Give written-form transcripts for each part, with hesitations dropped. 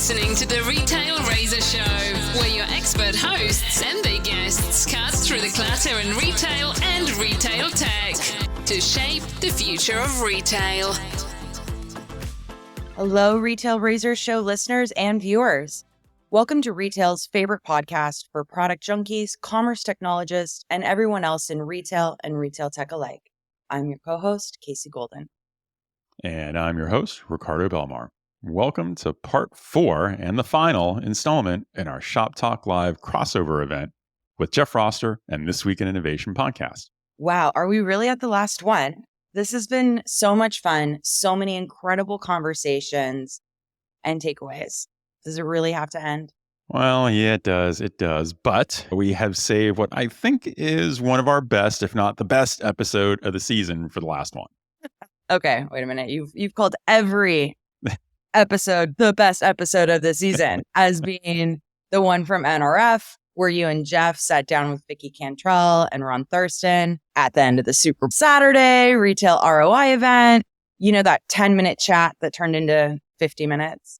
listening to the Retail Razor Show, where your expert hosts and their guests cut through the clatter in retail and retail tech to shape the future of retail. Hello, Retail Razor Show listeners and viewers. Welcome to Retail's favorite podcast for product junkies, commerce technologists, and everyone else in retail and retail tech alike. I'm your co-host, Casey Golden. And I'm your host, Ricardo Belmar. Welcome to part 4 and the final installment in our Shoptalk Live crossover event with Jeff Roster and This Week in Innovation podcast. Wow, are we really at the last one? This has been so much fun, so many incredible conversations and takeaways. Does it really have to end? Well, yeah, it does. But we have saved what I think is one of our best, if not the best episode of the season for the last one. Okay, wait a minute. You've called every episode the best episode of the season as being the one from NRF, where you and Jeff sat down with Vicki Cantrell and Ron Thurston at the end of the Super Saturday retail ROI event. You know, that 10-minute chat that turned into 50 minutes.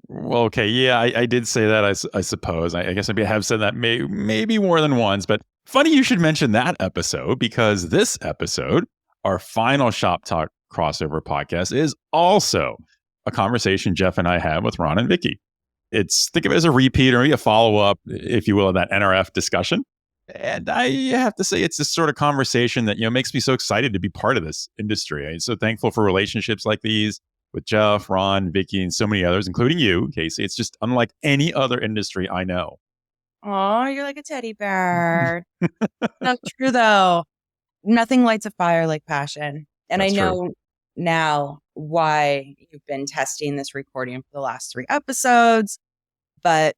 Well, okay. Yeah, I did say that, I suppose. I guess I have said that maybe more than once. But funny you should mention that episode, because this episode, our final Shop Talk crossover podcast, is also a conversation Jeff and I had with Ron and Vicki. Think of it as a repeat or a follow-up, if you will, of that NRF discussion. And I have to say, it's this sort of conversation that, makes me so excited to be part of this industry. I'm so thankful for relationships like these with Jeff, Ron, Vicki, and so many others, including you, Casey. It's just unlike any other industry I know. Oh, you're like a teddy bear. Not true, though. Nothing lights a fire like passion. And That's I know true. now why you've been testing this recording for the last 3 episodes. But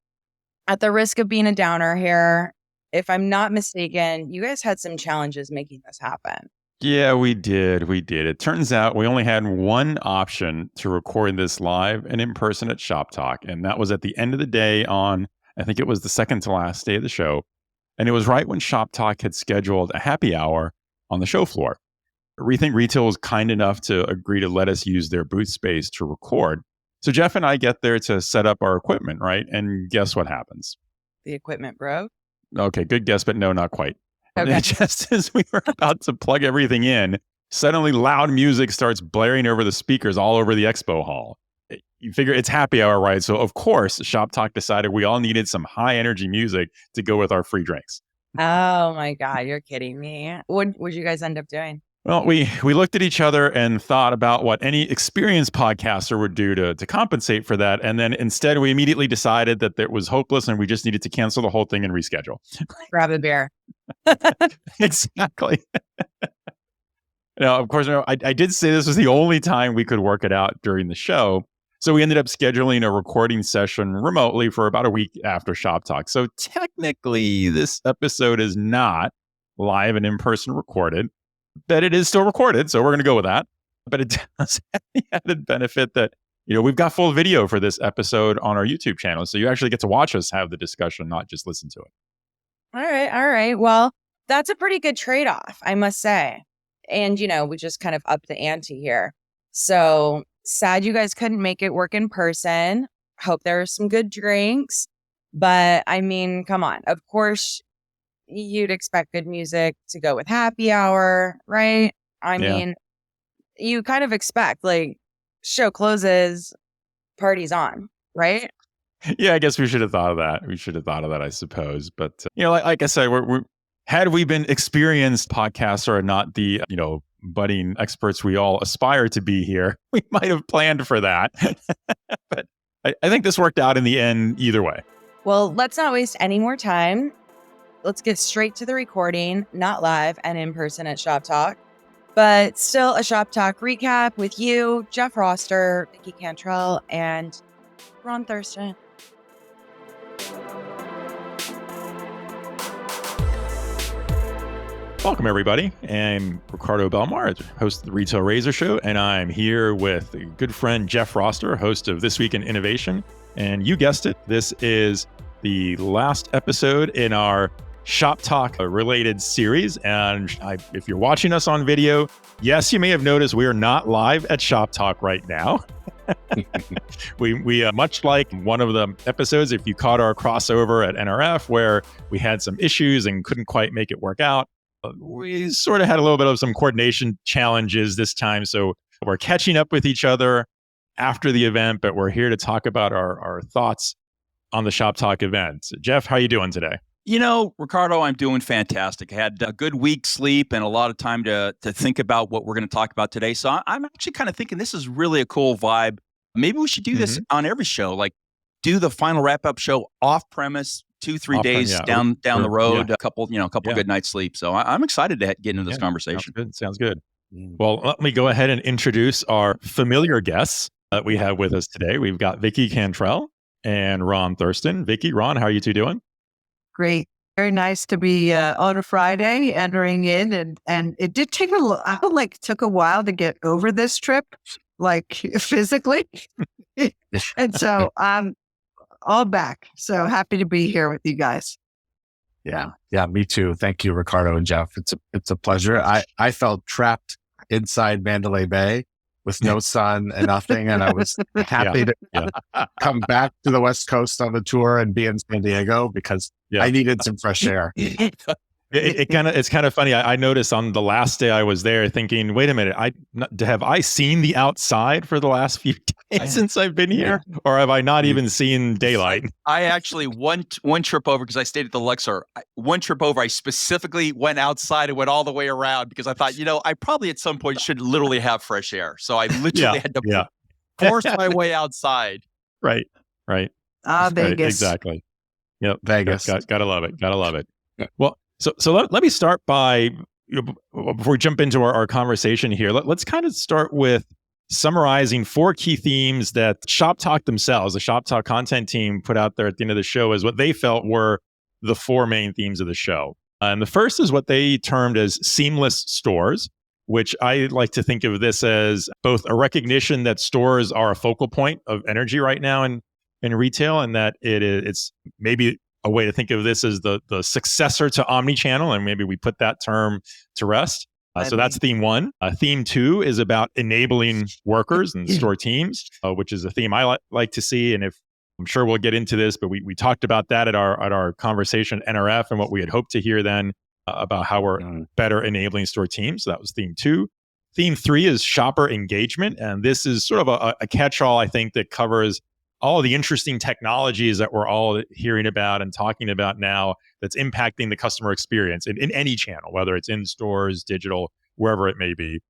at the risk of being a downer here, if I'm not mistaken, you guys had some challenges making this happen. Yeah, we did. It turns out we only had one option to record this live and in person at Shoptalk. And that was at the end of the day on, I think it was the second to last day of the show. And it was right when Shoptalk had scheduled a happy hour on the show floor. Rethink Retail was kind enough to agree to let us use their booth space to record. So Jeff and I get there to set up our equipment, right? And guess what happens? The equipment broke. Okay, good guess, but no, not quite. Okay. And just as we were about to plug everything in, suddenly loud music starts blaring over the speakers all over the expo hall. You figure it's happy hour, right? So of course, Shoptalk decided we all needed some high energy music to go with our free drinks. Oh my God, you're kidding me. What would you guys end up doing? Well, we looked at each other and thought about what any experienced podcaster would do to compensate for that. And then instead, we immediately decided that it was hopeless and we just needed to cancel the whole thing and reschedule. Grab a beer. Exactly. Now, of course, I did say this was the only time we could work it out during the show. So we ended up scheduling a recording session remotely for about a week after Shop Talk. So technically, this episode is not live and in-person recorded, but it is still recorded. So we're going to go with that. But it does have the added benefit that, we've got full video for this episode on our YouTube channel. So you actually get to watch us have the discussion, not just listen to it. All right. Well, that's a pretty good trade-off, I must say. And, we just kind of upped the ante here. So sad you guys couldn't make it work in person. Hope there were some good drinks. But I mean, come on. Of course, you'd expect good music to go with happy hour, right? I mean, you kind of expect, show closes, party's on, right? Yeah, I guess we should have thought of that. I suppose. But, like I said, had we been experienced podcasts or not the, budding experts we all aspire to be here, we might have planned for that. But I think this worked out in the end either way. Well, let's not waste any more time. Let's get straight to the recording, not live and in person at Shop Talk, but still a Shop Talk recap with you, Jeff Roster, Vicki Cantrell, and Ron Thurston. Welcome, everybody. I'm Ricardo Belmar, host of the Retail Razor Show, and I'm here with a good friend, Jeff Roster, host of This Week in Innovation. And you guessed it, this is the last episode in our Shop Talk related series. And if you're watching us on video, yes, you may have noticed we are not live at Shop Talk right now. We much like one of the episodes, if you caught our crossover at NRF where we had some issues and couldn't quite make it work out, we sort of had a little bit of some coordination challenges this time. So we're catching up with each other after the event, but we're here to talk about our thoughts on the Shop Talk event. Jeff, how are you doing today? Ricardo, I'm doing fantastic. I had a good week's sleep and a lot of time to think about what we're going to talk about today. So I'm actually kind of thinking this is really a cool vibe. Maybe we should do this on every show, like do the final wrap-up show off premise, 2-3 days down the road, a couple good nights sleep. So I'm excited to get into this conversation. Sounds good. Well, let me go ahead and introduce our familiar guests that we have with us today. We've got Vicki Cantrell and Ron Thurston. Vicki, Ron, how are you two doing? Great. Very nice to be on a Friday entering in. And it did take I feel like it took a while to get over this trip, like physically. And so I'm all back. So happy to be here with you guys. Yeah, me too. Thank you, Ricardo and Jeff. It's a pleasure. I felt trapped inside Mandalay Bay with no sun and nothing. And I was happy to come back to the West Coast on the tour and be in San Diego because I needed some fresh air. It's kind of funny. I noticed on the last day I was there thinking, wait a minute, have I seen the outside for the last few days since I've been here? Or have I not even seen daylight? I actually, one trip over, because I stayed at the Luxor, one trip over, I specifically went outside and went all the way around because I thought, I probably at some point should literally have fresh air. So I literally had to force my way outside. Right. Vegas. Right, exactly. Yep. Vegas. Gotta love it. Well, So let me start by, before we jump into our conversation here, let's kind of start with summarizing 4 key themes that Shop Talk themselves, the Shop Talk content team, put out there at the end of the show as what they felt were the 4 main themes of the show. And the first is what they termed as seamless stores, which I like to think of this as both a recognition that stores are a focal point of energy right now in retail, and that it's maybe a way to think of this as the successor to omnichannel, and maybe we put that term to rest. So that's theme 1. Theme 2 is about enabling workers and store teams, which is a theme I like to see. And I'm sure we'll get into this, but we talked about that at our conversation at NRF and what we had hoped to hear then about how we're better enabling store teams. So that was theme 2. Theme 3 is shopper engagement, and this is sort of a catch-all, I think, that covers all the interesting technologies that we're all hearing about and talking about now that's impacting the customer experience in any channel, whether it's in stores, digital, wherever it may be.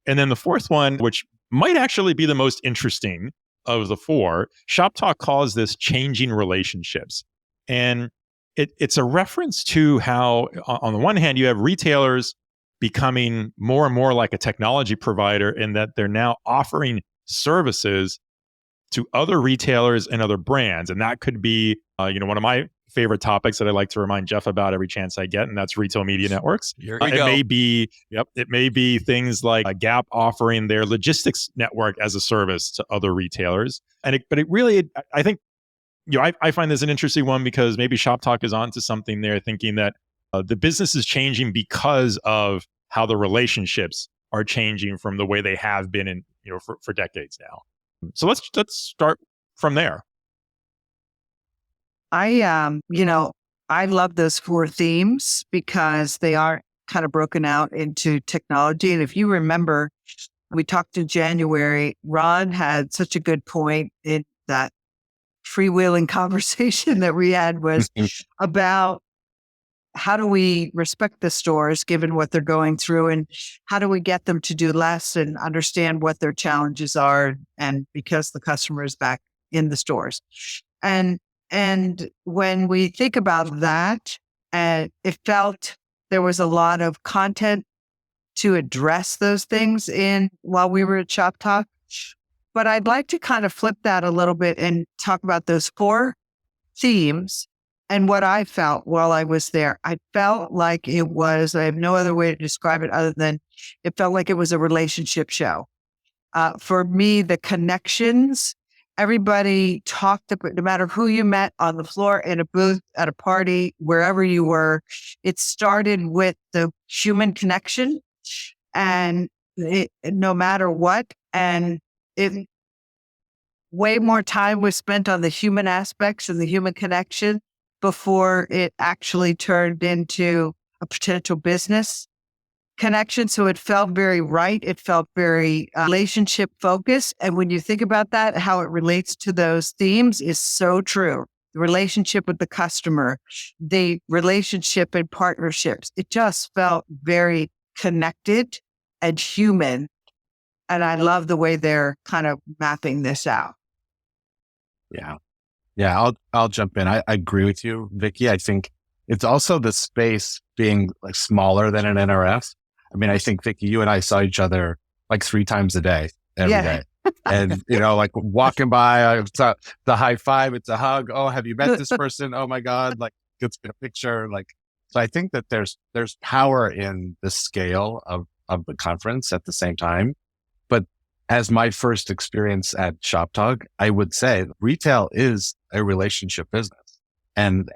And then the 4th one, which might actually be the most interesting of the 4, Shop Talk calls this changing relationships. And it's a reference to how, on the one hand, you have retailers becoming more and more like a technology provider in that they're now offering services to other retailers and other brands. And that could be, one of my favorite topics that I like to remind Jeff about every chance I get, and that's retail media networks. Here we go. It may be things like Gap offering their logistics network as a service to other retailers. But it really, I think, I find this an interesting one because maybe Shop Talk is onto something there, thinking that the business is changing because of how the relationships are changing from the way they have been for decades now. So let's start from there. I love those 4 themes because they are kind of broken out into technology. And if you remember, we talked in January, Ron had such a good point in that freewheeling conversation that we had was about how do we respect the stores given what they're going through, and how do we get them to do less and understand what their challenges are, and because the customer is back in the stores. And when we think about that, it felt there was a lot of content to address those things while we were at Shop Talk. But I'd like to kind of flip that a little bit and talk about those 4 themes. And what I felt while I was there, I felt like I have no other way to describe it other than it felt like it was a relationship show. For me, the connections, everybody talked about, no matter who you met on the floor, in a booth, at a party, wherever you were, it started with the human connection and no matter what. And way more time was spent on the human aspects and the human connection before it actually turned into a potential business connection. So it felt very right. It felt very relationship focused. And when you think about that, how it relates to those themes is so true. The relationship with the customer, the relationship and partnerships, it just felt very connected and human. And I love the way they're kind of mapping this out. Yeah. Yeah. I'll jump in. I agree with you, Vicki. I think it's also the space being like smaller than an NRF. I mean, I think, Vicki, you and I saw each other like 3 times a day, every day. And, like walking by, it's the high five, it's a hug. Oh, have you met this person? Oh my God. Like, let's get a picture. Like, so I think that there's power in the scale of the conference at the same time. But as my first experience at Shoptalk, I would say retail is a relationship business. And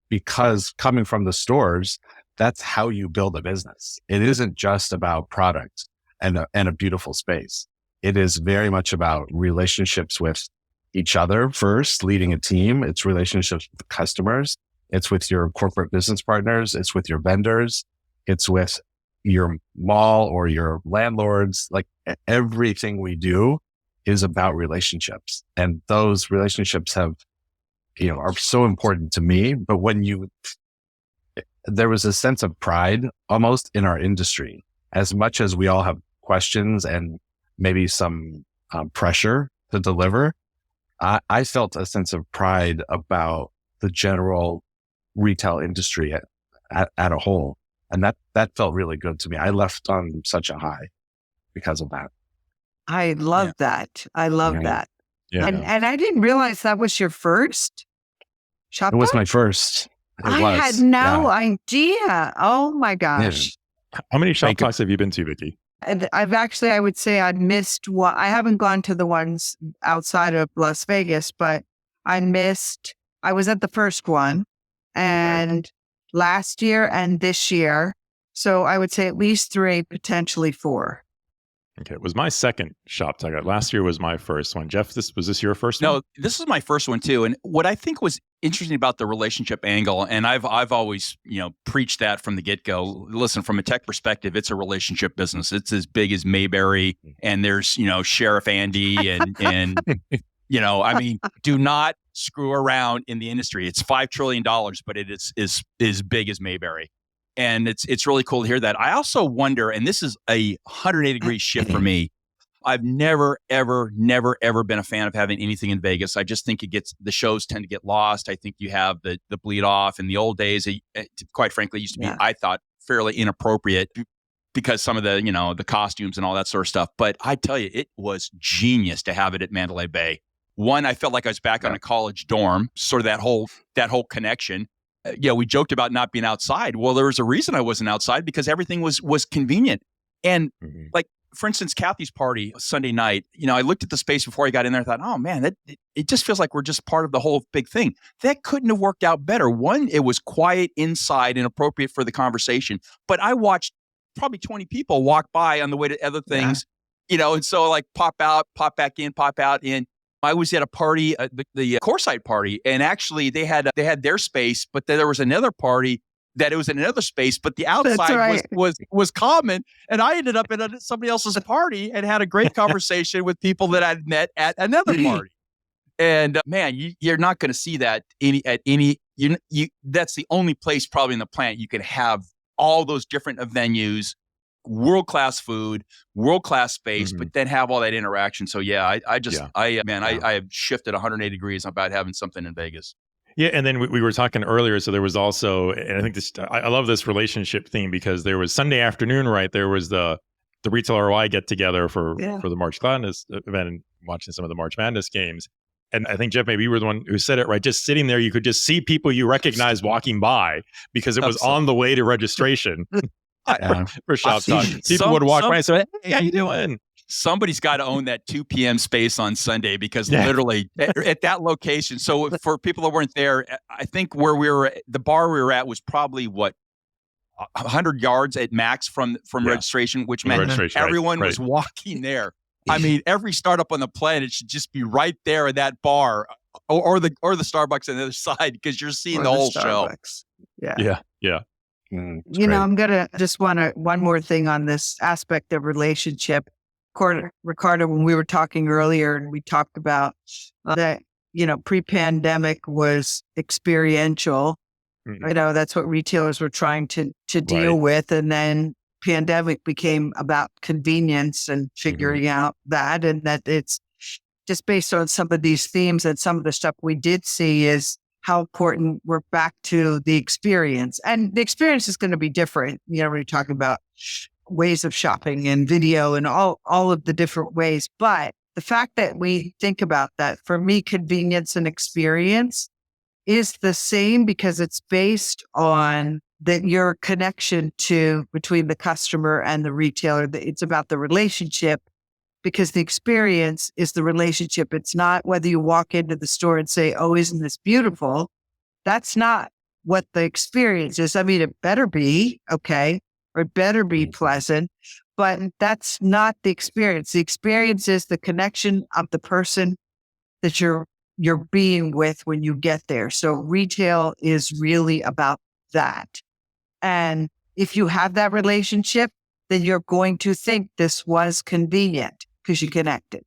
because coming from the stores, that's how you build a business. It isn't just about product and a beautiful space. It is very much about relationships with each other first, leading a team. It's relationships with customers. It's with your corporate business partners. It's with your vendors. It's with your mall or your landlords. Like everything we do is about relationships. And those relationships are so important to me. But there was a sense of pride almost in our industry, as much as we all have questions and maybe some pressure to deliver. I felt a sense of pride about the general retail industry at a whole. And that felt really good to me. I left on such a high because of that. I love that. I love that. Yeah. And I didn't realize that was your first Shoptalk? It was my first. I had no idea. Oh my gosh. Yeah. How many Shoptalks have you been to, Vicki? And I would say I'd missed one. I haven't gone to the ones outside of Las Vegas, but I was at the first one and last year and this year. So I would say at least 3, potentially 4. Okay. It was my second Shoptalk. Last year was my first one. Jeff, was this your first one? No, this is my first one too. And what I think was interesting about the relationship angle, and I've always, preached that from the get-go. Listen, from a tech perspective, it's a relationship business. It's as big as Mayberry, and there's, Sheriff Andy and I mean, do not screw around in the industry. It's $5 trillion, but it is as big as Mayberry. And it's really cool to hear that. I also wonder, and this is a 180-degree shift for me. I've never, ever been a fan of having anything in Vegas. I just think the shows tend to get lost. I think you have the bleed off. In the old days, quite frankly, used to be, I thought, fairly inappropriate because some of the, the costumes and all that sort of stuff. But I tell you, it was genius to have it at Mandalay Bay. One, I felt like I was back on a college dorm, sort of that whole connection. We joked about not being outside. Well, there was a reason I wasn't outside because everything was convenient. And like, for instance, Kathy's party Sunday night, I looked at the space before I got in there and thought, oh man, it just feels like we're just part of the whole big thing. That couldn't have worked out better. One, it was quiet inside and appropriate for the conversation. But I watched probably 20 people walk by on the way to other things, and so like pop out, pop back in, pop out in. I was at a party, the Coreside party, and actually they had their space, but then there was another party that it was in another space, but the outside was common. And I ended up at somebody else's party and had a great conversation with people that I'd met at another party. And man, you're not going to see that that's the only place probably in the planet you can have all those different venues, world-class food, world-class space, but then have all that interaction. So I have shifted 180 degrees about having something in Vegas. Yeah, and then we were talking earlier, so there was also, and I think I love this relationship theme because there was Sunday afternoon, right? There was the Retail ROI get together for the March Madness event and watching some of the March Madness games. And I think, Jeff, maybe you were the one who said it, right? Just sitting there, you could just see people you recognize walking by because it was on the way to registration. For Shoptalk. People would walk by and say, hey, how you doing? Somebody's got to own that 2 p.m. space on Sunday because literally at that location. So for people that weren't there, I think the bar we were at was probably 100 yards at max from registration, which meant everyone was walking there. I mean, every startup on the planet should just be right there in that bar or the Starbucks on the other side, because you're seeing Or the whole Starbucks. show. Yeah. Yeah. I'm going to just one more thing on this aspect of relationship. Ricardo, when we were talking earlier and we talked about that, pre-pandemic was experiential. Mhm. That's what retailers were trying to deal with. And then pandemic became about convenience and figuring out that, and that it's just based on some of these themes and some of the stuff we did see is how important we're back to the experience. And the experience is going to be different. We're talking about ways of shopping and video and all of the different ways. But the fact that we think about that, for me, convenience and experience is the same because it's based on your connection between the customer and the retailer. It's about the relationship, because the experience is the relationship. It's not whether you walk into the store and say, "Oh, isn't this beautiful?" That's not what the experience is. I mean, it better be, okay, or it better be pleasant, but that's not the experience. The experience is the connection of the person that you're being with when you get there. So retail is really about that. And if you have that relationship, then you're going to think this was convenient because you connected.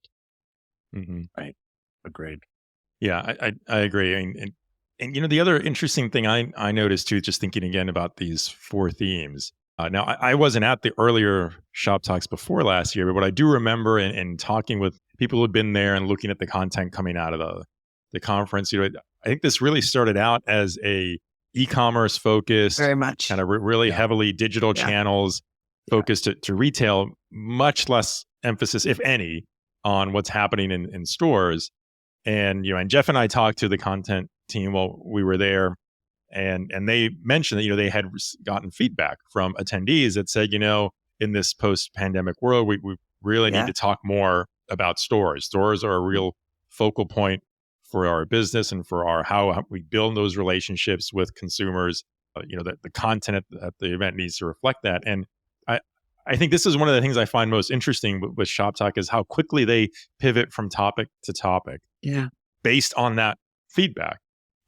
Right. Agreed. Yeah, I agree. And the other interesting thing I noticed too, just thinking again about these 4 themes. Now, I wasn't at the earlier Shop Talks before last year, but what I do remember in talking with people who had been there and looking at the content coming out of the conference, I think this really started out as a e-commerce focused, Very much. kind of really heavily digital channels focused to retail, much less emphasis, if any, on what's happening in stores. And Jeff and I talked to the content team while we were there, and they mentioned that they had gotten feedback from attendees that said, in this post-pandemic world, we really need to talk more about stores. Stores are a real focal point for our business and for how we build those relationships with consumers. That the content at the event needs to reflect that. And I think this is one of the things I find most interesting with Shop Talk is how quickly they pivot from topic to topic. Yeah. Based on that feedback.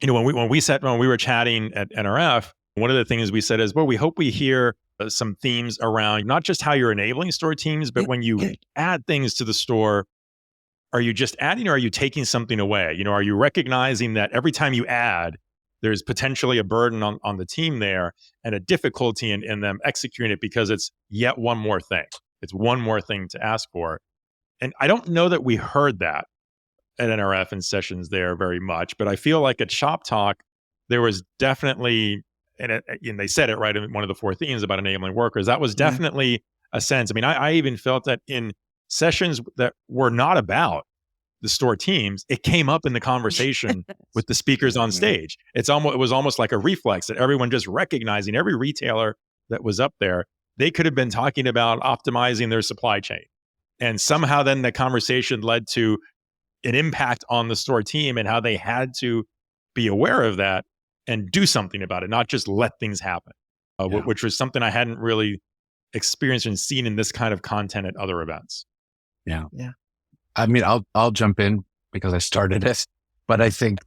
When we were chatting at NRF, one of the things we said is, well, we hope we hear some themes around not just how you're enabling store teams, but when you add things to the store, are you just adding or are you taking something away? Are you recognizing that every time you add, there's potentially a burden on the team there and a difficulty in them executing it because it's yet one more thing. It's one more thing to ask for. And I don't know that we heard that at NRF and sessions there very much, but I feel like at Shop Talk, there was definitely, and they said it right in one of the 4 themes about enabling workers, that was definitely a sense. I mean, I even felt that in sessions that were not about the store teams, it came up in the conversation with the speakers on stage. It was almost like a reflex that everyone just recognizing every retailer that was up there, they could have been talking about optimizing their supply chain. And somehow then the conversation led to an impact on the store team and how they had to be aware of that and do something about it, not just let things happen, which was something I hadn't really experienced and seen in this kind of content at other events. Yeah. I mean, I'll jump in because I started it, but I think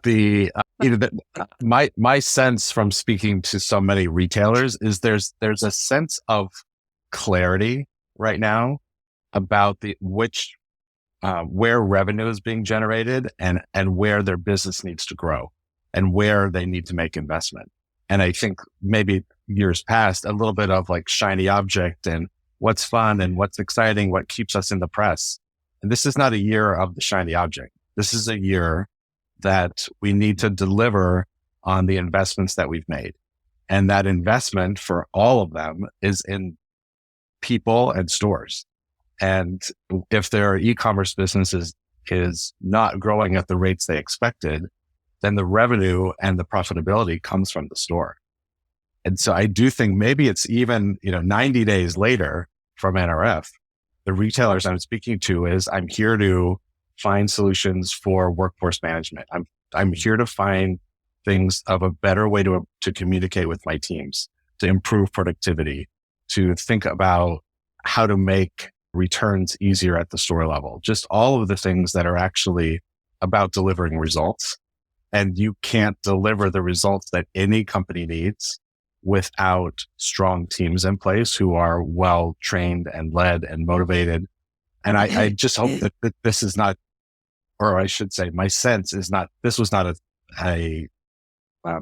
my sense from speaking to so many retailers is there's a sense of clarity right now about where revenue is being generated and where their business needs to grow and where they need to make investment. And I think maybe years past, a little bit of like shiny object and what's fun and what's exciting, what keeps us in the press. And this is not a year of the shiny object. This is a year that we need to deliver on the investments that we've made. And that investment for all of them is in people and stores. And if their e-commerce business is not growing at the rates they expected, then the revenue and the profitability comes from the store. And so I do think maybe it's even, 90 days later from NRF, the retailers I'm speaking to is I'm here to find solutions for workforce management. I'm here to find things of a better way to communicate with my teams, to improve productivity, to think about how to make returns easier at the store level. Just all of the things that are actually about delivering results. And you can't deliver the results that any company needs without strong teams in place who are well trained and led and motivated. And I just hope that this is not, or I should say, my sense is not, this was not a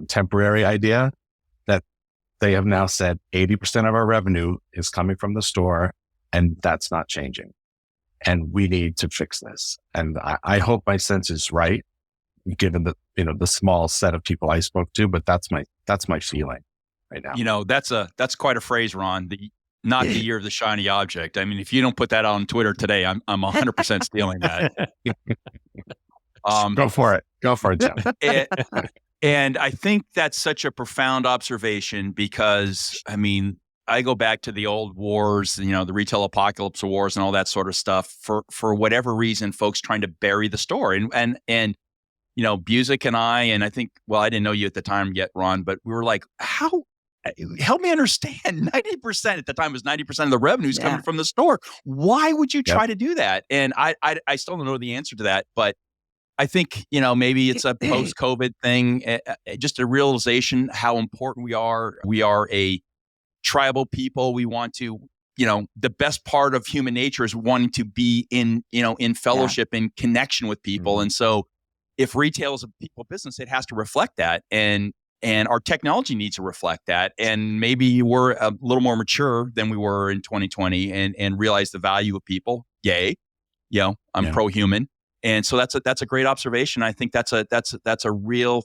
temporary idea, that they have now said 80% of our revenue is coming from the store, and that's not changing. And we need to fix this. And I hope my sense is right, given the, the small set of people I spoke to, but that's my feeling right now. That's quite a phrase, Ron. Not the year of the shiny object. I mean, if you don't put that on Twitter today, I'm 100% stealing that. Go for it, Jeff. And I think that's such a profound observation because, I mean, I go back to the old wars, the retail apocalypse wars and all that sort of stuff. For whatever reason, folks trying to bury the store, and Busick and I think, well, I didn't know you at the time yet, Ron, but we were like, how? Help me understand. 90% at the time was 90% of the revenues coming from the store. Why would you try to do that? And I still don't know the answer to that, but I think, maybe it's a post-COVID thing, just a realization how important we are. We are a tribal people. We want to, the best part of human nature is wanting to be in fellowship and connection with people. Mm-hmm. And so if retail is a people business, it has to reflect that. And our technology needs to reflect that. And maybe we're a little more mature than we were in 2020 and realize the value of people. Yay. I'm pro-human. And so that's a great observation. I think that's a real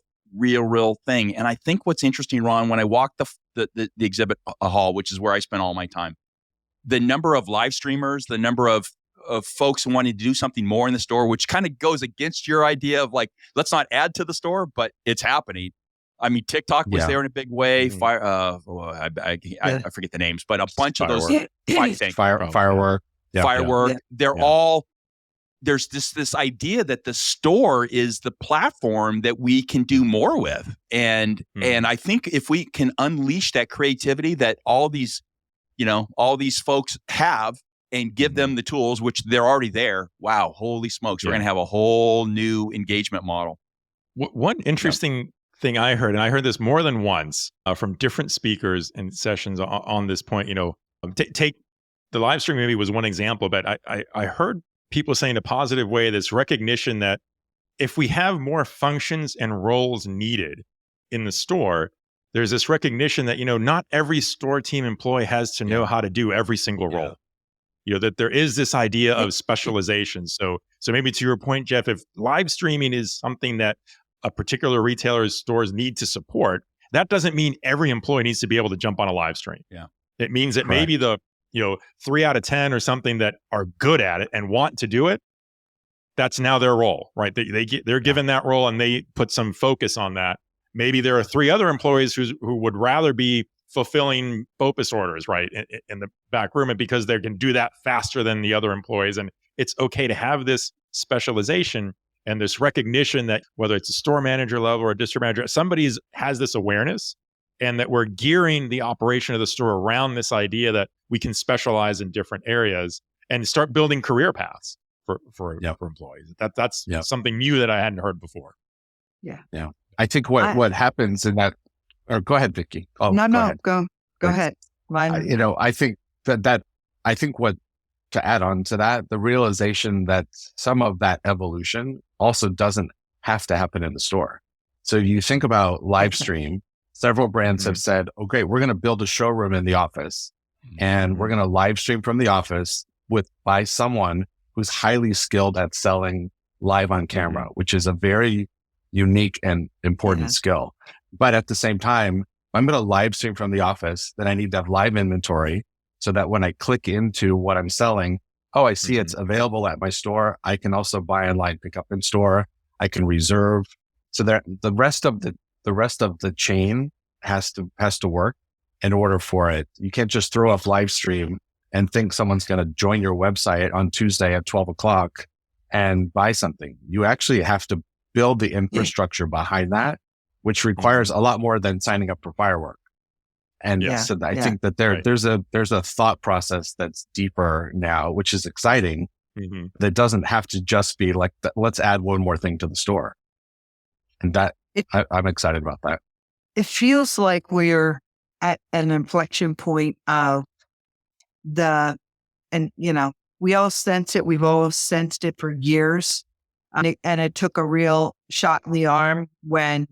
thing. And I think what's interesting, Ron, when I walked the exhibit hall, which is where I spent all my time, the number of live streamers, the number of folks wanting to do something more in the store, which kind of goes against your idea of like, let's not add to the store, but it's happening. I mean, TikTok was there in a big way. I forget the names, but a bunch of those. Firework. Firework. They're all. There's this idea that the store is the platform that we can do more with. And I think if we can unleash that creativity that all these folks have and give them the tools, which they're already there. Wow. Holy smokes. We're going to have a whole new engagement model. One interesting thing I heard, and I heard this more than once from different speakers and sessions on this point, take the live stream maybe was one example, but I heard people saying in a positive way, this recognition that if we have more functions and roles needed in the store, there's this recognition that, not every store team employee has to know how to do every single role. That there is this idea of specialization. So maybe to your point, Jeff, if live streaming is something that a particular retailer's stores need to support, that doesn't mean every employee needs to be able to jump on a live stream. Yeah. It means that maybe the 3 out of 10 or something that are good at it and want to do it, that's now their role, right? They're given that role and they put some focus on that. Maybe there are 3 other employees who would rather be fulfilling BOPUS orders, right, in the back room, and because they can do that faster than the other employees. And it's okay to have this specialization and this recognition that whether it's a store manager level or a district manager, somebody has this awareness, and that we're gearing the operation of the store around this idea that we can specialize in different areas and start building career paths for employees. That's something new that I hadn't heard before. Yeah. I think what happens in that, or go ahead, Vicki. Go ahead. I think I think what to add on to that, the realization that some of that evolution also doesn't have to happen in the store. So you think about live stream, several brands have said, oh, great, we're going to build a showroom in the office and we're going to live stream from the office by someone who's highly skilled at selling live on camera, which is a very unique and important skill. But at the same time, I'm going to live stream from the office, then I need to have live inventory so that when I click into what I'm selling, I see it's available at my store. I can also buy online, pick up in store. I can reserve. So that the rest of the chain has to work in order for it. You can't just throw off live stream and think someone's going to join your website on Tuesday at 12 o'clock and buy something. You actually have to build the infrastructure behind that, which requires a lot more than signing up for firework. And Yeah. so I Yeah. think that there's a thought process that's deeper now, which is exciting. Mm-hmm. That doesn't have to just be like, let's add one more thing to the store. And that I'm excited about that. It feels like we're at an inflection point of we all sense it. We've all sensed it for years. And it took a real shot in the arm when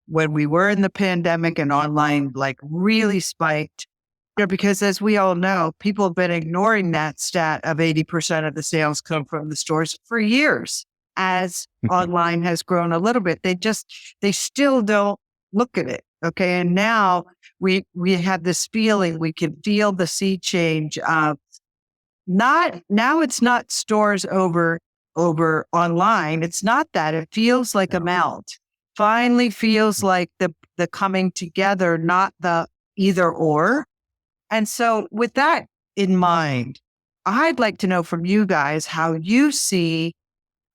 we were in the pandemic and online like really spiked. Because as we all know, people have been ignoring that stat of 80% of the sales come from the stores for years. As online has grown a little bit, they still don't look at it. Okay. And now we have this feeling, we can feel the sea change of now it's not stores over online. It's not that. It feels like a melt. Finally feels like the coming together, not the either or. And so with that in mind, I'd like to know from you guys how you see,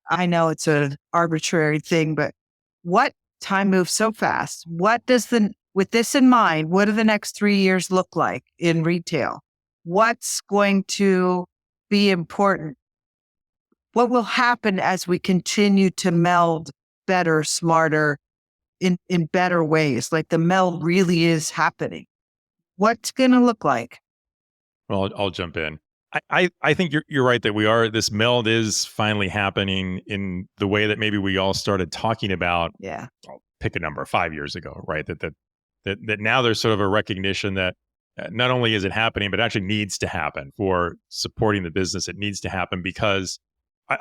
I know it's an arbitrary thing, but what time moves so fast? With this in mind, what do the next 3 years look like in retail? What's going to be important? What will happen as we continue to meld better, smarter, in better ways? Like the meld really is happening. What's going to look like? Well, I'll jump in. I think you're right that this meld is finally happening in the way that maybe we all started talking about. Yeah. I'll pick a number 5 years ago, right? That now there's sort of a recognition that not only is it happening, but it actually needs to happen for supporting the business. It needs to happen because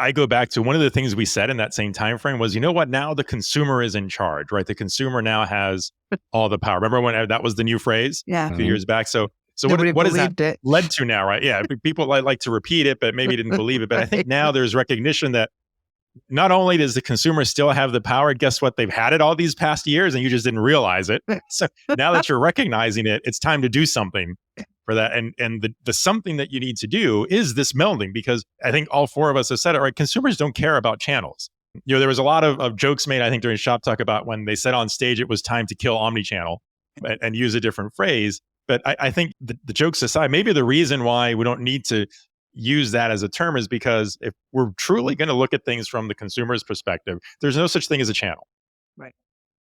I go back to one of the things we said in that same time frame was, you know what? Now the consumer is in charge, right? The consumer now has all the power. Remember when that was the new phrase a few years back? So what has that led to now, right? Yeah, people like to repeat it, but maybe didn't believe it. But I think now there's recognition that not only does the consumer still have the power, guess what? They've had it all these past years and you just didn't realize it. So now that you're recognizing it, it's time to do something for that. And the something that you need to do is this melding, because I think all four of us have said it, right? Consumers don't care about channels. You know, there was a lot of jokes made, I think, during Shoptalk about when they said on stage it was time to kill omnichannel and use a different phrase. But I think the jokes aside, maybe the reason why we don't need to use that as a term is because if we're truly going to look at things from the consumer's perspective, there's no such thing as a channel.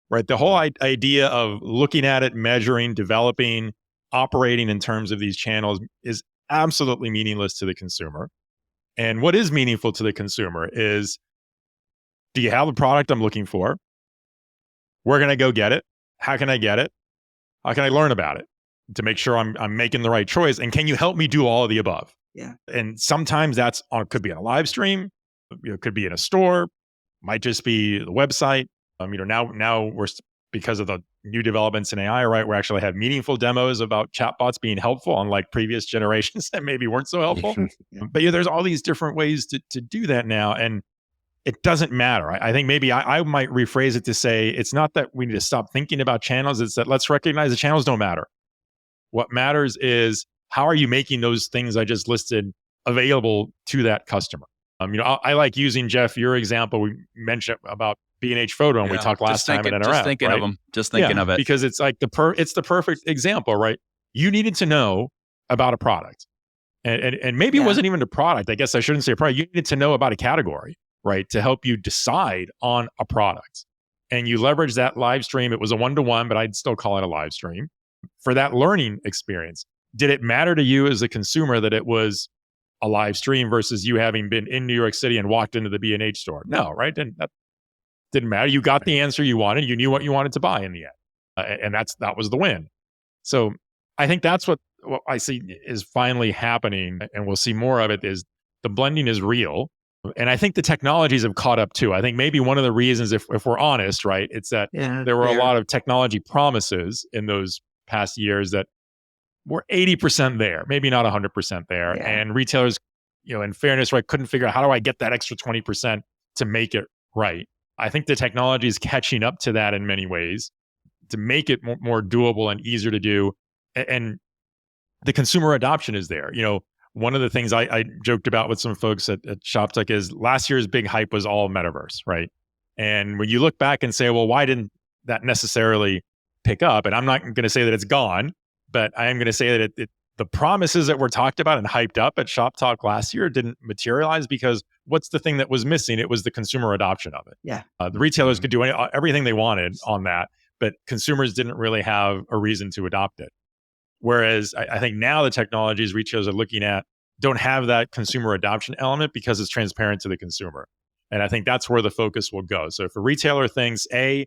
Right. The whole idea of looking at it, measuring, developing, operating in terms of these channels is absolutely meaningless to the consumer. And what is meaningful to the consumer is, do you have the product I'm looking for? Where can I go get it? How can I get it? How can I learn about it to make sure I'm making the right choice? And can you help me do all of the above? Yeah. And sometimes could be on a live stream, could be in a store, might just be the website. Now we're, because of the new developments in AI, right? We actually have meaningful demos about chatbots being helpful, unlike previous generations that maybe weren't so helpful. But there's all these different ways to do that now. And it doesn't matter. I think maybe I might rephrase it to say, it's not that we need to stop thinking about channels. It's that let's recognize the channels don't matter. What matters is, how are you making those things I just listed available to that customer? I like using, Jeff, your example. We mentioned about B&H Photo, and we talked last time at NRF. Just thinking right? of them. Just thinking of it. Because it's like it's the perfect example, right? You needed to know about a product. And maybe it wasn't even a product. I guess I shouldn't say a product. You needed to know about a category, right? To help you decide on a product. And you leverage that live stream. It was a one-to-one, but I'd still call it a live stream for that learning experience. Did it matter to you as a consumer that it was a live stream versus you having been in New York City and walked into the B&H store? No, right? That didn't matter. You got the answer you wanted. You knew what you wanted to buy in the end. And that was the win. So I think that's what I see is finally happening, and we'll see more of it, is the blending is real. And I think the technologies have caught up too. I think maybe one of the reasons, if we're honest, right, it's that there were a lot of technology promises in those past years that were 80% there, maybe not 100% there. Yeah. And retailers, in fairness, right, couldn't figure out, how do I get that extra 20% to make it right? I think the technology is catching up to that in many ways to make it more doable and easier to do. And the consumer adoption is there. One of the things I joked about with some folks at Shoptalk is last year's big hype was all metaverse, right? And when you look back and say, well, why didn't that necessarily pick up? And I'm not going to say that it's gone, But I am going to say that the promises that were talked about and hyped up at Shop Talk last year didn't materialize because what's the thing that was missing? It was the consumer adoption of it. Yeah. The retailers could do everything they wanted on that, but consumers didn't really have a reason to adopt it. Whereas I think now the technologies retailers are looking at don't have that consumer adoption element because it's transparent to the consumer. And I think that's where the focus will go. So if a retailer thinks, I'm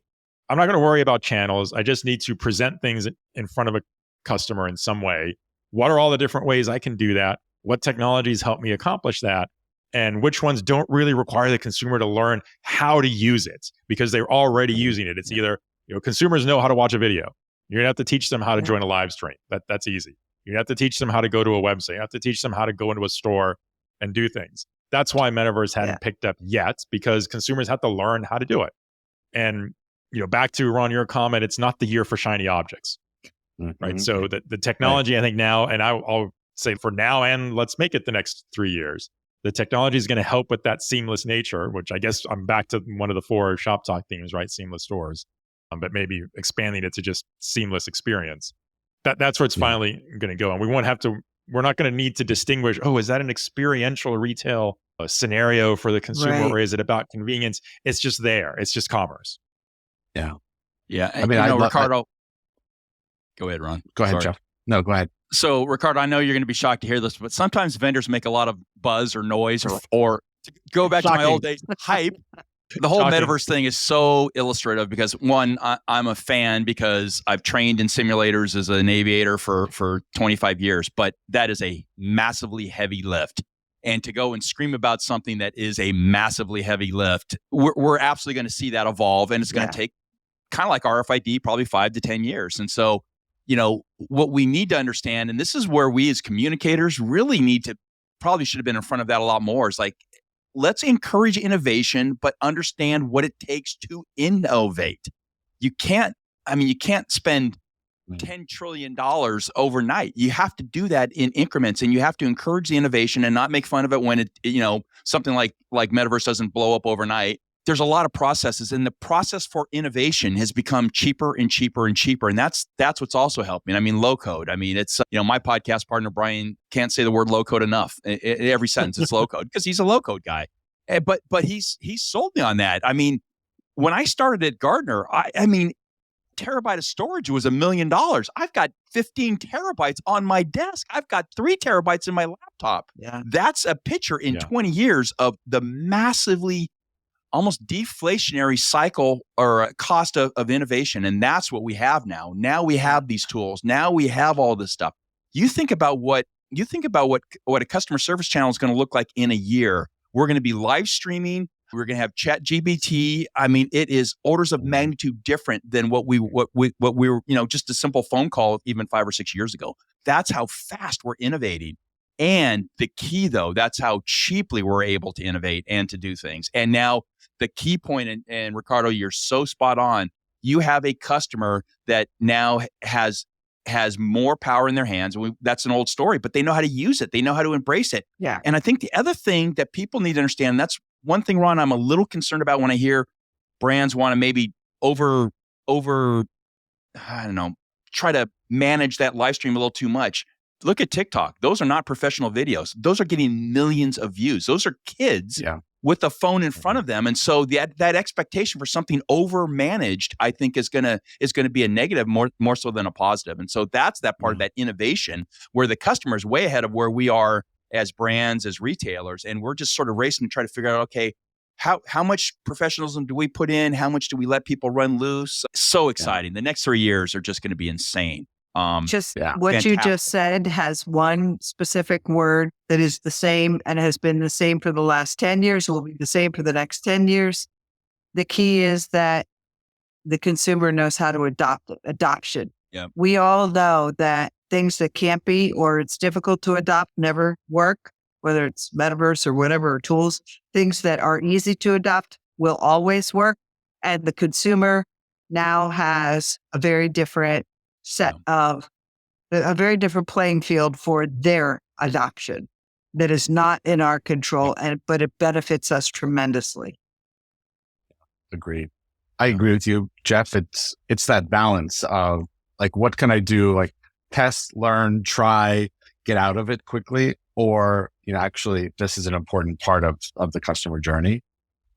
not going to worry about channels. I just need to present things in front of a customer in some way. What are all the different ways I can do that? What technologies help me accomplish that? And which ones don't really require the consumer to learn how to use it because they're already using it. It's either, consumers know how to watch a video. You're gonna have to teach them how to join a live stream. That's easy. You have to teach them how to go to a website. You have to teach them how to go into a store and do things. That's why Metaverse hadn't picked up yet, because consumers have to learn how to do it. And back to Ron, your comment, it's not the year for shiny objects. Right. So the technology, I think now, and I'll say for now, and let's make it the next 3 years, the technology is going to help with that seamless nature, which I guess I'm back to one of the 4 Shop Talk themes, right? Seamless stores, but maybe expanding it to just seamless experience. That's where it's finally going to go. And we're not going to need to distinguish, is that an experiential retail scenario for the consumer or is it about convenience? It's just there. It's just commerce. Yeah. Yeah. I mean, Ricardo. Go ahead, Ron. Go ahead, Jeff. No, go ahead. So, Ricardo, I know you're going to be shocked to hear this, but sometimes vendors make a lot of buzz or noise or to go back to my old days, hype. The whole metaverse thing is so illustrative because, one, I'm a fan because I've trained in simulators as an aviator for 25 years, but that is a massively heavy lift. And to go and scream about something that is a massively heavy lift, we're absolutely going to see that evolve, and it's going to take kind of like RFID, probably 5 to 10 years. And so, what we need to understand, and this is where we as communicators really probably should have been in front of that a lot more, is like, let's encourage innovation, but understand what it takes to innovate. You can't spend $10 trillion overnight. You have to do that in increments, and you have to encourage the innovation and not make fun of it when something like Metaverse doesn't blow up overnight. There's a lot of processes, and the process for innovation has become cheaper and cheaper and cheaper. And that's what's also helping. I mean, low code. I mean, it's, my podcast partner, Brian, can't say the word low code enough. Every sentence is low code because he's a low code guy. But he's sold me on that. I mean, when I started at Gartner, I mean, terabyte of storage was $1 million. I've got 15 terabytes on my desk. I've got 3 terabytes in my laptop. Yeah. That's a picture in 20 years of the massively almost deflationary cycle or cost of innovation. And that's what we have now. Now we have these tools. Now we have all this stuff. You think about what a customer service channel is going to look like in a year. We're going to be live streaming. We're going to have ChatGPT. I mean, it is orders of magnitude different than what we were, just a simple phone call even 5 or 6 years ago. That's how fast we're innovating. And the key, though, that's how cheaply we're able to innovate and to do things. And now the key point, and Ricardo, you're so spot on. You have a customer that now has more power in their hands. That's an old story, but they know how to use it. They know how to embrace it. Yeah. And I think the other thing that people need to understand, and that's one thing, Ron, I'm a little concerned about when I hear brands want to maybe try to manage that live stream a little too much. Look at TikTok. Those are not professional videos. Those are getting millions of views. Those are kids with a phone in front of them. And so that expectation for something over managed, I think is going to be a negative more so than a positive. And so that's that part of that innovation where the customer is way ahead of where we are as brands, as retailers. And we're just sort of racing to try to figure out, okay, how much professionalism do we put in? How much do we let people run loose? So exciting. The next 3 years are just going to be insane. What fantastic. You just said has one specific word that is the same and has been the same for the last 10 years, will be the same for the next 10 years. The key is that the consumer knows how to adopt it, adoption. Yep. We all know that things that can't be or it's difficult to adopt never work, whether it's metaverse or whatever tools. Things that are easy to adopt will always work. And the consumer now has a very different a very different playing field for their adoption that is not in our control, but it benefits us tremendously. Agreed. I agree with you, Jeff. It's that balance of like, what can I do? Like test, learn, try, get out of it quickly, or, actually this is an important part of the customer journey.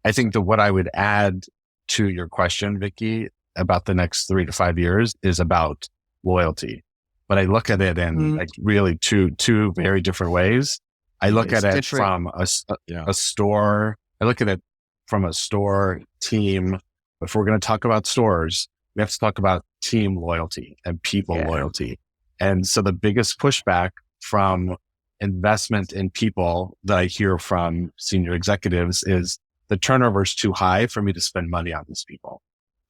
I think that what I would add to your question, Vicki, about the next 3 to 5 years is about loyalty. But I look at it in like really two very different ways. I look at it from a store. I look at it from a store team. If we're going to talk about stores, we have to talk about team loyalty and people loyalty. And so the biggest pushback from investment in people that I hear from senior executives is the turnover is too high for me to spend money on these people.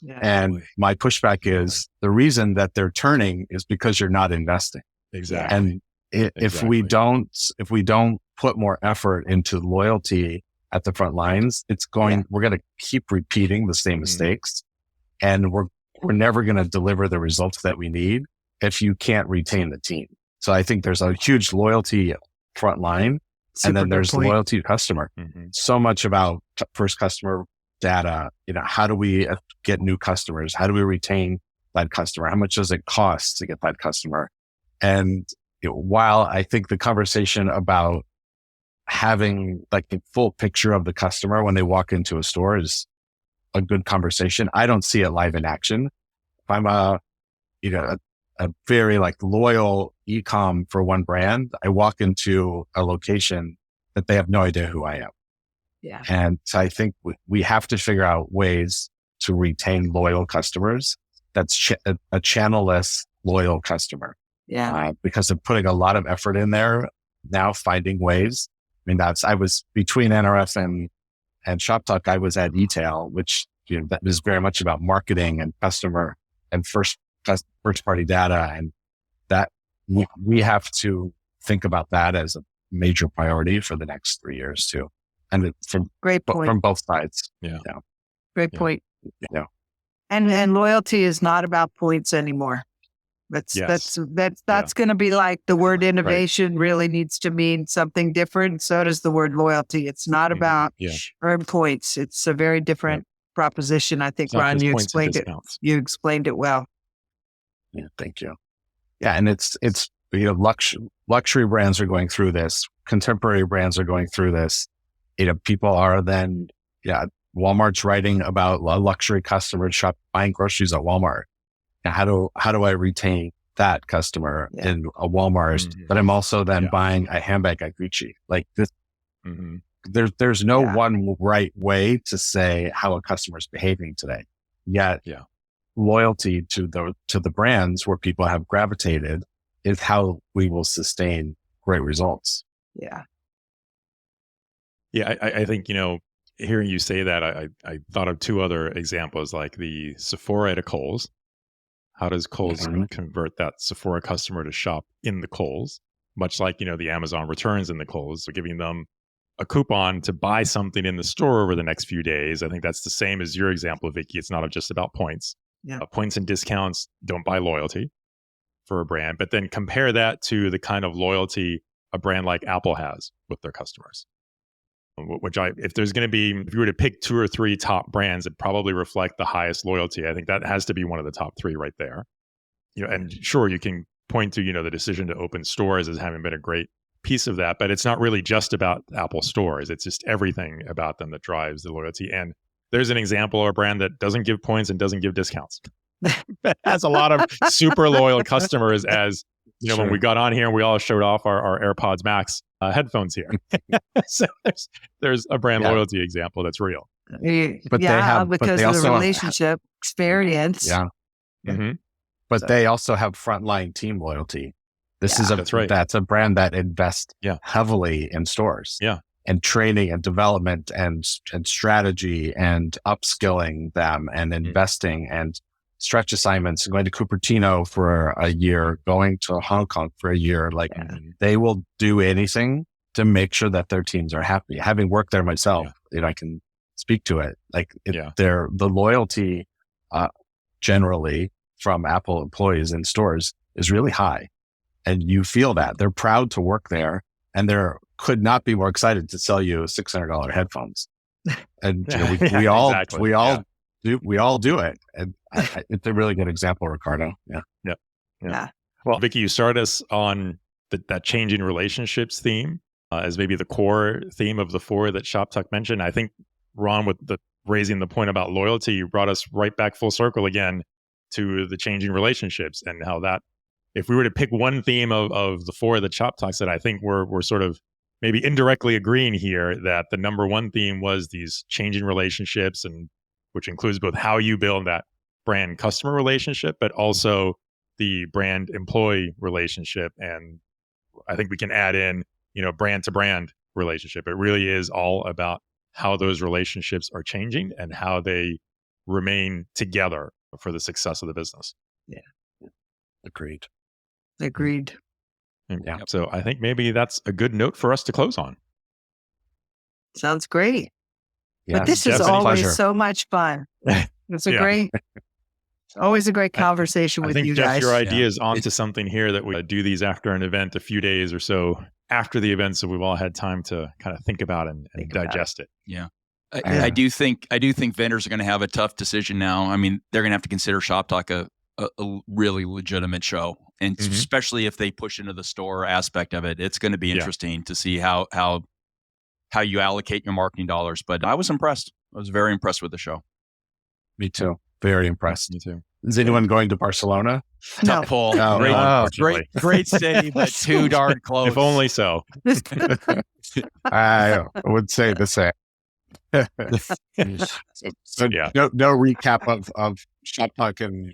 Yeah. And my pushback is the reason that they're turning is because you're not investing. Exactly. And if we don't put more effort into loyalty at the front lines, we're going to keep repeating the same mistakes, and we're never going to deliver the results that we need if you can't retain the team. So I think there's a huge loyalty front line, and then there's loyalty to customer. So much about first customer data. How do we get new customers? How do we retain that customer? How much does it cost to get that customer? And while I think the conversation about having like the full picture of the customer when they walk into a store is a good conversation, I don't see it live in action. If I'm a very like loyal e-com for one brand, I walk into a location that they have no idea who I am. Yeah. And so I think we have to figure out ways to retain loyal customers. That's a channel-less loyal customer. Yeah. Because of putting a lot of effort in there, now finding ways. I mean, I was between NRF and Shoptalk, I was at eTail, which, that is very much about marketing and customer and first party data. And that we have to think about that as a major priority for the next 3 years too. And from both sides. Yeah. Great point. Yeah. And loyalty is not about points anymore. That's going to be like the word innovation really needs to mean something different. So does the word loyalty. It's not about earn points. It's a very different proposition. I think, Ron, you explained it. You explained it well. Yeah, thank you. Yeah, and it's luxury brands are going through this. Contemporary brands are going through this. People are then Walmart's writing about a luxury customer buying groceries at Walmart. Now, how do I retain that customer in a Walmart? But I'm also then buying a handbag at Gucci. Like this, there's no one right way to say how a customer is behaving today. Yet, loyalty to the brands where people have gravitated is how we will sustain great results. Yeah. Yeah, I think, hearing you say that, I thought of two other examples, like the Sephora at a Kohl's. How does Kohl's convert that Sephora customer to shop in the Kohl's? Much like, the Amazon returns in the Kohl's, so giving them a coupon to buy something in the store over the next few days. I think that's the same as your example, Vicki. It's not just about points. Yeah. Points and discounts don't buy loyalty for a brand, but then compare that to the kind of loyalty a brand like Apple has with their customers. If you were to pick 2 or 3 top brands that probably reflect the highest loyalty, I think that has to be one of the top 3 right there. And sure, you can point to, the decision to open stores as having been a great piece of that, but it's not really just about Apple stores. It's just everything about them that drives the loyalty. And there's an example of a brand that doesn't give points and doesn't give discounts. That has a lot of super loyal customers, as when we got on here and we all showed off our AirPods Max headphones here. So there's a brand loyalty example that's real. But they of the relationship experience. Yeah. But they also have frontline team loyalty. That's a brand that invests heavily in stores. Yeah. And training and development and strategy and upskilling them and investing and stretch assignments, going to Cupertino for a year, going to Hong Kong for a year. Like they will do anything to make sure that their teams are happy. Having worked there myself, I can speak to it. Like the loyalty generally from Apple employees in stores is really high. And you feel that they're proud to work there, and they're could not be more excited to sell you $600 headphones. And we all do it. And it's a really good example, Ricardo. Yeah. Well, Vicki, you started us on that changing relationships theme as maybe the core theme of the 4 that Shoptalk mentioned. I think, Ron, with the raising the point about loyalty, you brought us right back full circle again to the changing relationships and how that, if we were to pick one theme of the 4 that Shoptalk said, I think we're sort of maybe indirectly agreeing here that the number one theme was these changing relationships, and which includes both how you build that brand customer relationship, but also the brand employee relationship. And I think we can add in, brand to brand relationship. It really is all about how those relationships are changing and how they remain together for the success of the business. Yeah. Agreed. Yeah. So I think maybe that's a good note for us to close on. Sounds great. Yes, but this is definitely. always Pleasure. so much fun. It's always a great conversation with you Jeff, guys. your idea is onto something here, that we do these after an event a few days or so after the event, so we've all had time to kind of think about and digest it. Yeah. I do think vendors are going to have a tough decision now. I mean, they're going to have to consider Shoptalk a really legitimate show, and especially if they push into the store aspect of it, it's going to be interesting to see how you allocate your marketing dollars. But I was impressed. I was very impressed with the show. Me too. Very impressed. Me too. Is anyone going to Barcelona? No. Pull. No, Great city, but too darn close. If only so. I would say the same. So no recap of Shoptalk in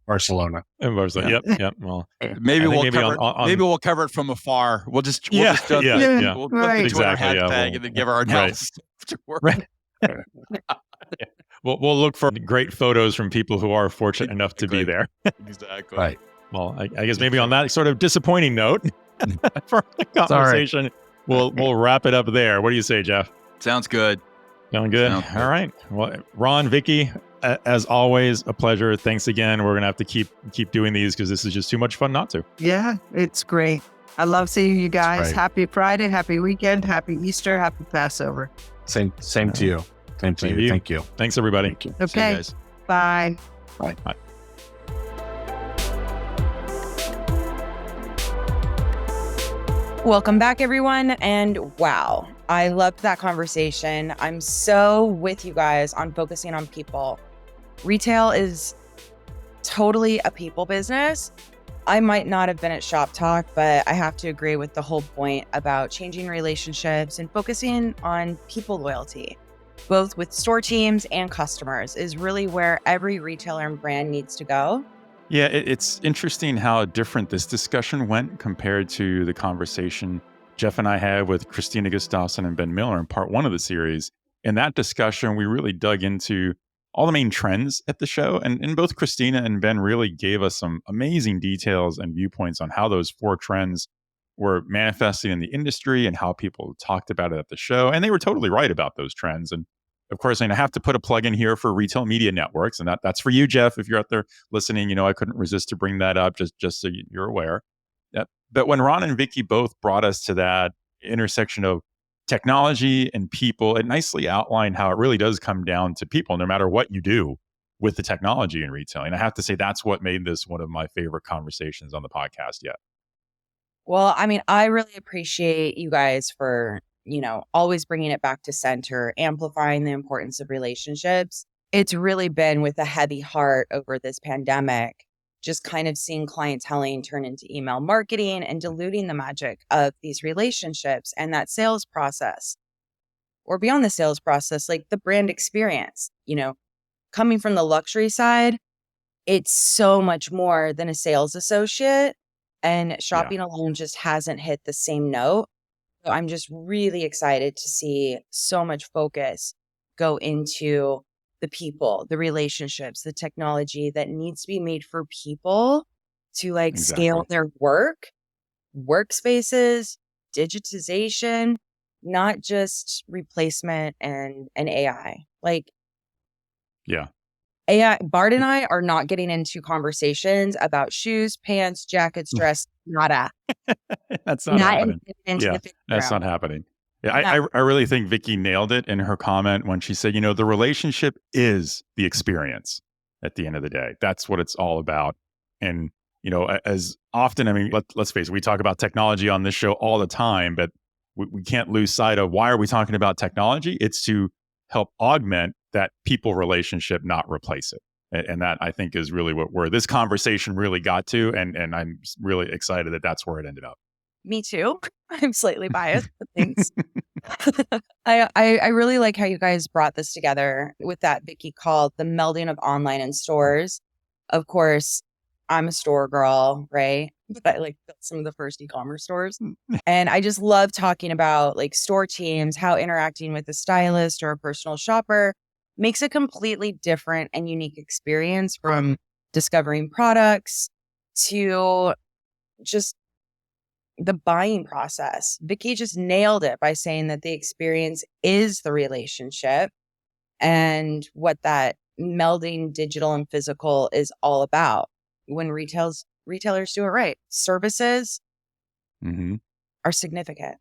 Barcelona. In Barcelona. Yep. Well, maybe we'll cover it from afar. We'll just put the Twitter hashtag and then give our analysis. Right. We'll look for great photos from people who are fortunate enough to be there. Exactly. Right. Well, I guess maybe on that sort of disappointing note for the conversation, we'll wrap it up there. What do you say, Jeff? Sounds good. Sound good? All right. Well, Ron, Vicki, as always, a pleasure. Thanks again. We're going to have to keep doing these because this is just too much fun not to. Yeah, it's great. I love seeing you guys. Happy Friday, happy weekend, happy Easter, happy Passover. Same to you. Same to you. Thank you. Thanks, everybody. Thank you. Okay. See you guys. Bye. Bye. Bye. Welcome back, everyone. And wow, I loved that conversation. I'm so with you guys on focusing on people. Retail is totally a people business. I might not have been at Shoptalk, but I have to agree with the whole point about changing relationships and focusing on people loyalty, both with store teams and customers, is really where every retailer and brand needs to go. Yeah, it's interesting how different this discussion went compared to the conversation Jeff and I had with Christina Gustafson and Ben Miller in part 1 of the series. In that discussion, we really dug into all the main trends at the show. And both Christina and Ben really gave us some amazing details and viewpoints on how those 4 trends were manifesting in the industry and how people talked about it at the show. And they were totally right about those trends. And of course, I have to put a plug in here for Retail Media Networks. And that's for you, Jeff, if you're out there listening. I couldn't resist to bring that up just so you're aware. But when Ron and Vicki both brought us to that intersection of technology and people, it nicely outlined how it really does come down to people, no matter what you do with the technology in retail. And I have to say, that's what made this one of my favorite conversations on the podcast yet. Well, I mean, I really appreciate you guys for, always bringing it back to center, amplifying the importance of relationships. It's really been with a heavy heart over this pandemic, just kind of seeing clienteling turn into email marketing and diluting the magic of these relationships and that sales process, or beyond the sales process, like the brand experience. Coming from the luxury side, it's so much more than a sales associate, and shopping alone just hasn't hit the same note. So I'm just really excited to see so much focus go into the people, the relationships, the technology that needs to be made for people to scale their workspaces, digitization, not just replacement and AI. AI, Bart and I are not getting into conversations about shoes, pants, jackets, dress, nada. That's not happening. That's not happening. Yeah, I really think Vicki nailed it in her comment when she said, the relationship is the experience at the end of the day. That's what it's all about. And, as often, I mean, let's face it, we talk about technology on this show all the time, but we can't lose sight of why are we talking about technology? It's to help augment that people relationship, not replace it. And that, I think, is really where this conversation really got to. And I'm really excited that that's where it ended up. Me too. I'm slightly biased, but thanks. I really like how you guys brought this together with that Vicki called the melding of online and stores. Of course, I'm a store girl, right? But I built some of the first e-commerce stores. And I just love talking about store teams, how interacting with a stylist or a personal shopper makes a completely different and unique experience, from discovering products to just the buying process. Vicki just nailed it by saying that the experience is the relationship, and what that melding digital and physical is all about. When retailers do it right, services are significant.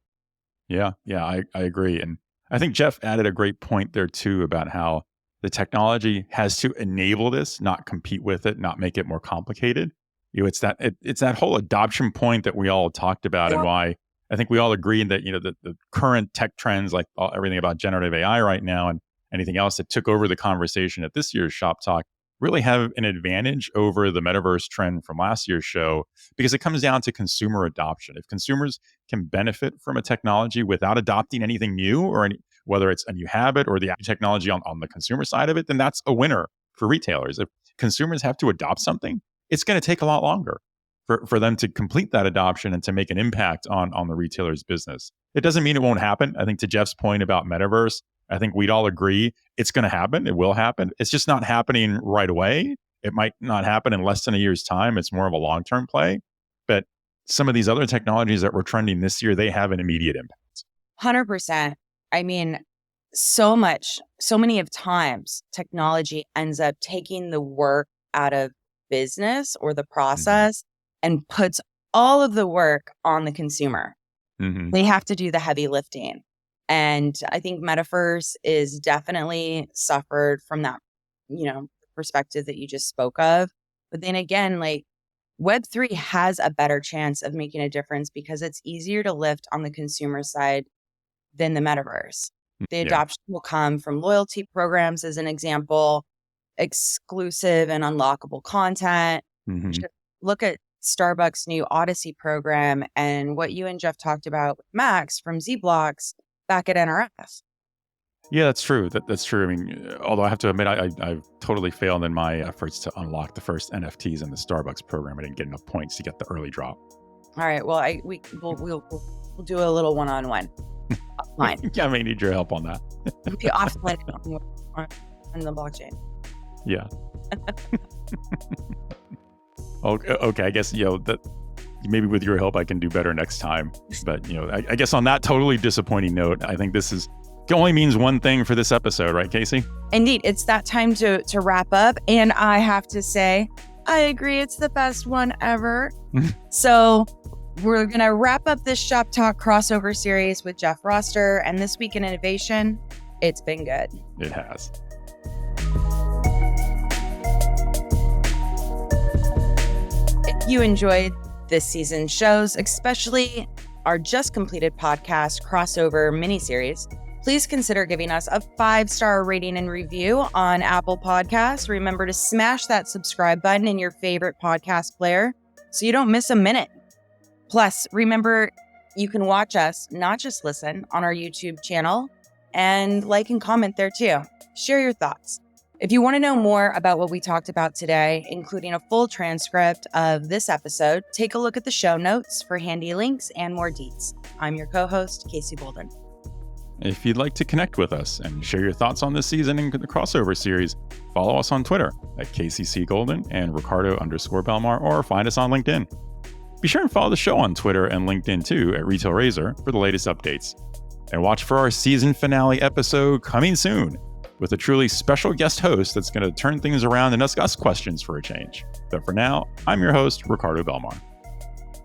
Yeah, I agree. And I think Jeff added a great point there too about how the technology has to enable this, not compete with it, not make it more complicated. It's that whole adoption point that we all talked about, and why I think we all agree that the current tech trends, like everything about generative AI right now and anything else that took over the conversation at this year's Shop Talk, really have an advantage over the metaverse trend from last year's show, because it comes down to consumer adoption. If consumers can benefit from a technology without adopting anything new, or whether it's a new habit or the technology on the consumer side of it, then that's a winner for retailers. If consumers have to adopt something, it's going to take a lot longer for them to complete that adoption and to make an impact on the retailer's business. It doesn't mean it won't happen. I think to Jeff's point about metaverse, I think we'd all agree it's going to happen. It will happen. It's just not happening right away. It might not happen in less than a year's time. It's more of a long-term play. But some of these other technologies that were trending this year, they have an immediate impact. 100%. I mean, so many of times technology ends up taking the work out of business or the process and puts all of the work on the consumer. They have to do the heavy lifting. And I think metaverse is definitely suffered from that, perspective that you just spoke of. But then again, Web3 has a better chance of making a difference because it's easier to lift on the consumer side than the metaverse. The adoption will come from loyalty programs, as an example, exclusive and unlockable content. Look at Starbucks' new OSSY program and what you and Jeff talked about with Max from Z-Blocks back at NRF. Yeah, that's true. That's true. I mean, although I have to admit, I've totally failed in my efforts to unlock the first NFTs in the Starbucks program. I didn't get enough points to get the early drop. All right. Well, we'll do a little one-on-one offline. Yeah, I may need your help on that. Be offline on the blockchain. Yeah. Okay. I guess that maybe with your help I can do better next time. But I guess on that totally disappointing note, I think it only means one thing for this episode, right, Casey? Indeed, it's that time to wrap up, and I have to say, I agree, it's the best one ever. So we're gonna wrap up this Shop Talk crossover series with Jeff Roster and This Week in Innovation. It's been good. It has. If you enjoyed this season's shows, especially our just completed podcast crossover miniseries, please consider giving us a 5-star rating and review on Apple Podcasts. Remember to smash that subscribe button in your favorite podcast player so you don't miss a minute. Plus, remember, you can watch us, not just listen, on our YouTube channel, and like and comment there too. Share your thoughts. If you want to know more about what we talked about today, including a full transcript of this episode, take a look at the show notes for handy links and more deets. I'm your co-host, Casey Golden. If you'd like to connect with us and share your thoughts on this season and the crossover series, follow us on Twitter at KCC and Ricardo_Belmar, or find us on LinkedIn. Be sure and follow the show on Twitter and LinkedIn too at Retail Razor for the latest updates. And watch for our season finale episode coming soon, with a truly special guest host that's going to turn things around and ask us questions for a change. But for now, I'm your host, Ricardo Belmar.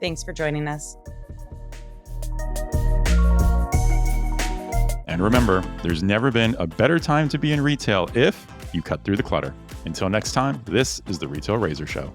Thanks for joining us. And remember, there's never been a better time to be in retail if you cut through the clutter. Until next time, this is the Retail Razor Show.